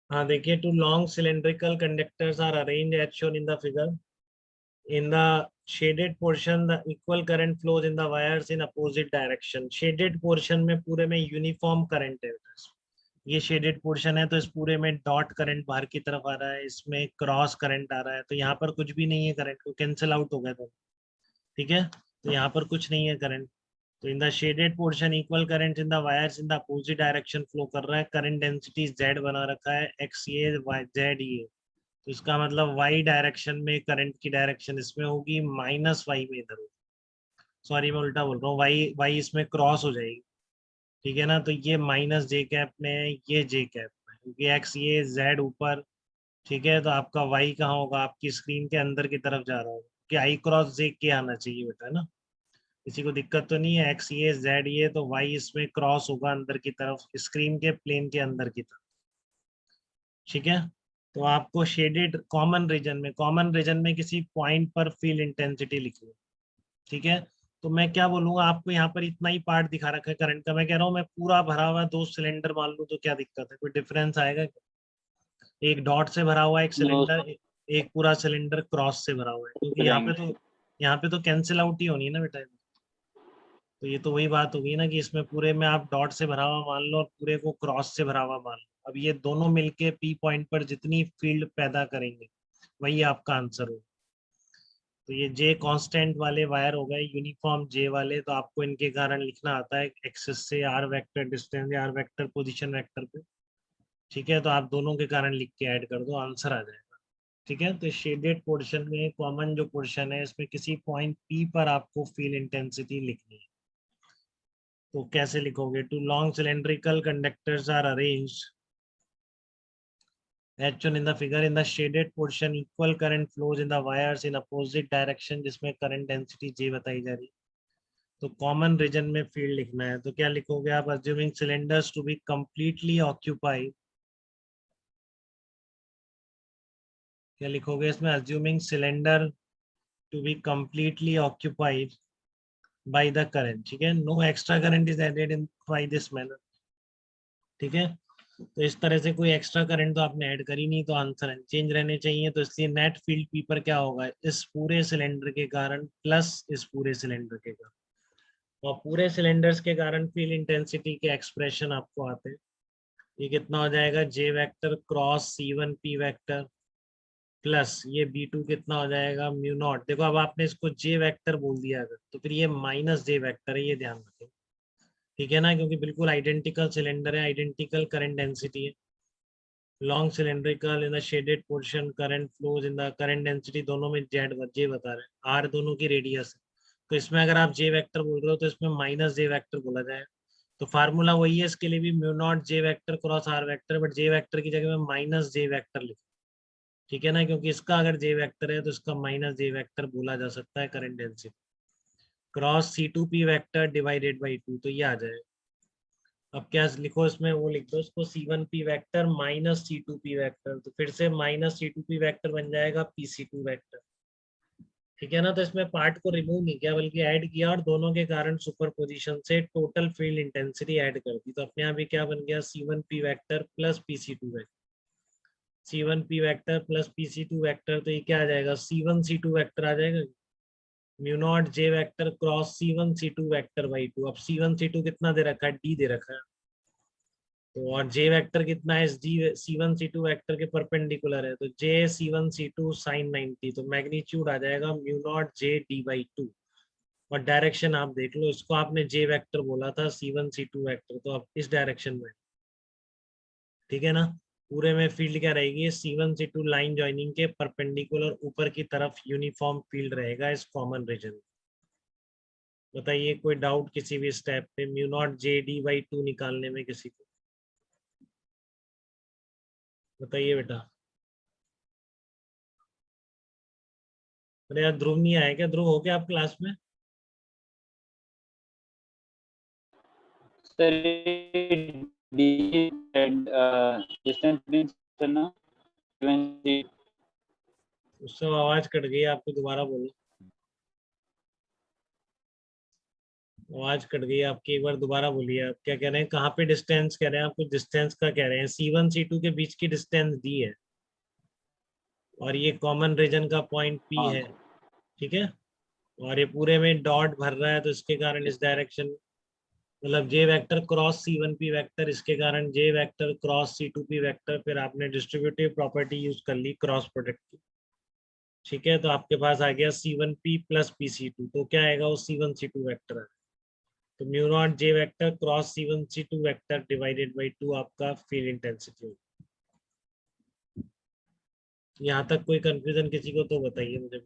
हाँ देखिए, two long cylindrical conductors are arrange as shown in the figure. In the shaded portion, the equal current flows in the wires in opposite direction. Shaded portion में पूरे में uniform current है. ये shaded portion है तो इस पूरे में डॉट करंट बाहर की तरफ आ रहा है, इसमें क्रॉस करंट आ रहा है, तो यहाँ पर कुछ भी नहीं है, करंट को कैंसिल आउट हो गया था. ठीक है, तो यहाँ पर कुछ नहीं है करंट. तो in the shaded portion equal current in the wires in the opposite direction flow कर रहा है. करंट डेंसिटी जेड बना रखा है, एक्स ये वाई जेड ये. तो इसका मतलब वाई डायरेक्शन में करंट की डायरेक्शन इसमें होगी, माइनस वाई में इधर होगी. सॉरी मैं उल्टा बोल रहा हूँ, वाई वाई इसमें क्रॉस हो जाएगी. ठीक है ना, तो ये माइनस जे कैप में है, ये जे कैप में, क्योंकि एक्स ये जेड ऊपर. ठीक है, तो आपका वाई कहाँ होगा, आपकी स्क्रीन के अंदर की तरफ जा रहा होगा, कि आई क्रॉस जे के आना चाहिए बेटा, है ना. किसी को दिक्कत तो नहीं है, एक्स ये जेड ये, तो वाई इसमें क्रॉस होगा अंदर की तरफ, स्क्रीन के प्लेन के अंदर की तरफ. ठीक है, तो आपको शेडेड कॉमन रीजन में किसी पॉइंट पर फील्ड इंटेंसिटी लिखनी है. ठीक है, तो मैं क्या बोलूंगा आपको, यहाँ पर इतना ही पार्ट दिखा रखा है करंट का. मैं कह रहा हूँ मैं पूरा भरा हुआ दो सिलेंडर मान लूँ तो क्या दिक्कत है, कोई डिफरेंस आएगा क्या? एक डॉट से भरा हुआ एक नो सिलेंडर, एक पूरा सिलेंडर क्रॉस से भरा हुआ है, क्योंकि जाएंगे। यहाँ पे तो कैंसिल आउट ही होनी है ना बेटा. तो ये तो वही बात होगी ना, कि इसमें पूरे में आप डॉट से भरा हुआ मान लो और पूरे को क्रॉस से भरा हुआ मान लो. अब ये दोनों मिलके पी पॉइंट पर जितनी फील्ड पैदा करेंगे वही आपका आंसर होगा. तो ये जे कांस्टेंट वाले वायर हो गए यूनिफॉर्म जे वाले, तो आपको इनके कारण लिखना आता है एक्सिस से आर वेक्टर डिस्टेंस या आर वेक्टर पोजीशन वेक्टर पे. ठीक है, तो आप दोनों के कारण लिख के ऐड कर दो, आंसर आ जाएगा. ठीक है, तो शेडेड पोर्शन में कॉमन जो पोर्शन है इसमें किसी पॉइंट पी पर आपको फील्ड इंटेंसिटी लिखनी है. तो कैसे लिखोगे, two long cylindrical conductors are arranged as shown in the figure. In the shaded portion equal current flows in the wires in opposite direction, जिसमें करंट डेंसिटी J बताई जा रही है. तो कॉमन रीजन में फील्ड लिखना है, तो क्या लिखोगे आप, assuming cylinders to be completely occupied. क्या लिखोगे इसमें, assuming cylinder to be completely occupied by the current. ठीक है, no extra current is added in by this manner. ठीक है, तो इस तरह से कोई एक्स्ट्रा करंट तो आपने ऐड करी नहीं, तो आंसर चेंज रहने चाहिए. तो इसलिए नेट फील्ड पी पर क्या होगा, इस पूरे सिलेंडर के कारण प्लस इस पूरे सिलेंडर के कारण. और पूरे सिलेंडर्स के कारण फील्ड इंटेंसिटी के एक्सप्रेशन आपको आते हैं. ये कितना हो जाएगा, जे vector cross C one P vector plus ये बी टू कितना हो जाएगा, म्यू नॉट. देखो अब आपने इसको जे वेक्टर बोल दिया अगर, तो फिर ये माइनस जे वेक्टर है, ये ध्यान रखें. ठीक है ना, क्योंकि बिल्कुल आइडेंटिकल सिलेंडर है, आइडेंटिकल करंट डेंसिटी है. Long cylindrical in the shaded portion current flows in the current density दोनों में जेड जे बता रहे हैं, आर दोनों की रेडियस है. तो इसमें अगर आप जे वेक्टर बोल रहे हो तो इसमें माइनस जे वेक्टर बोला जाए. तो फार्मूला वही है इसके लिए भी, mu naught J vector cross R vector, but J vector की जगह में माइनस जे वेक्टर लिखो. ठीक है ना, क्योंकि इसका अगर जे वेक्टर है तो इसका माइनस जे वेक्टर बोला जा सकता है current density. Cross C to P vector divided by two, तो ये आ जाएगा. अब क्या लिखो इसमें, वो लिख दो इसको C one P vector minus C to P vector, तो फिर से minus C to P vector बन जाएगा पी सी टू वैक्टर. ठीक है ना, तो इसमें पार्ट को रिमूव नहीं किया बल्कि ऐड किया, और दोनों के कारण सुपर पोजिशन से टोटल फील्ड इंटेंसिटी ऐड कर दी. तो अपने यहाँ भी क्या बन गया, C one P vector plus P C two vector. C one P vector plus P C two vector, तो ये क्या आ जाएगा, C one C two vector आ जाएगा. Mu naught J vector cross C one C two vector by two. अब C one C to कितना दे रखा है, डी दे रखा है. तो और जे वेक्टर कितना है, जी सी वन सी टू वैक्टर के परपेंडिकुलर है, तो जे सी वन सी टू साइन 90, तो मैग्नीट्यूड आ जाएगा mu naught J D by two. और डायरेक्शन आप देख लो, इसको आपने जे वेक्टर बोला था सी वन सी टू वैक्टर, तो अब इस डायरेक्शन में. ठीक है ना, पूरे में फील्ड क्या रहेगी, C one C two line joining के परपेंडिकुलर ऊपर की तरफ यूनिफॉर्म फील्ड रहेगा इस कॉमन रीजन. बताइए कोई डाउट किसी भी स्टेप पे, mu naught J D by two निकालने में किसी को, बताइए बेटा. अरे यार ध्रुव नहीं आया क्या, ध्रुव हो क्या आप क्लास में? सर डिस्टेंस करना उससे आवाज कट गई, आपको दोबारा बोलो. आवाज कट गई आपकी, एक बार दोबारा बोलिए। आप क्या कह रहे हैं, कहाँ पे डिस्टेंस कह रहे हैं? आप कुछ डिस्टेंस का कह रहे हैं। C1 C2 के बीच की डिस्टेंस दी है और ये कॉमन रीजन का पॉइंट P हाँ है, ठीक है। और ये पूरे में डॉट भर रहा है, तो इसके कारण इस डायरेक्शन, मतलब J vector cross C1P vector, इसके कारण J vector cross C2P vector, फिर आपने डिस्ट्रीब्यूटिव प्रॉपर्टी यूज कर ली क्रॉस प्रोडक्ट की, ठीक है। तो आपके पास आ गया C1P प्लस PC2, तो क्या आएगा, वो C1 C2 वेक्टर है। तो mu naught J vector cross C1 C2 vector divided by 2 आपका फील्ड इंटेंसिटी होगी। यहाँ तक कोई कंफ्यूजन किसी को तो बताइए मुझे।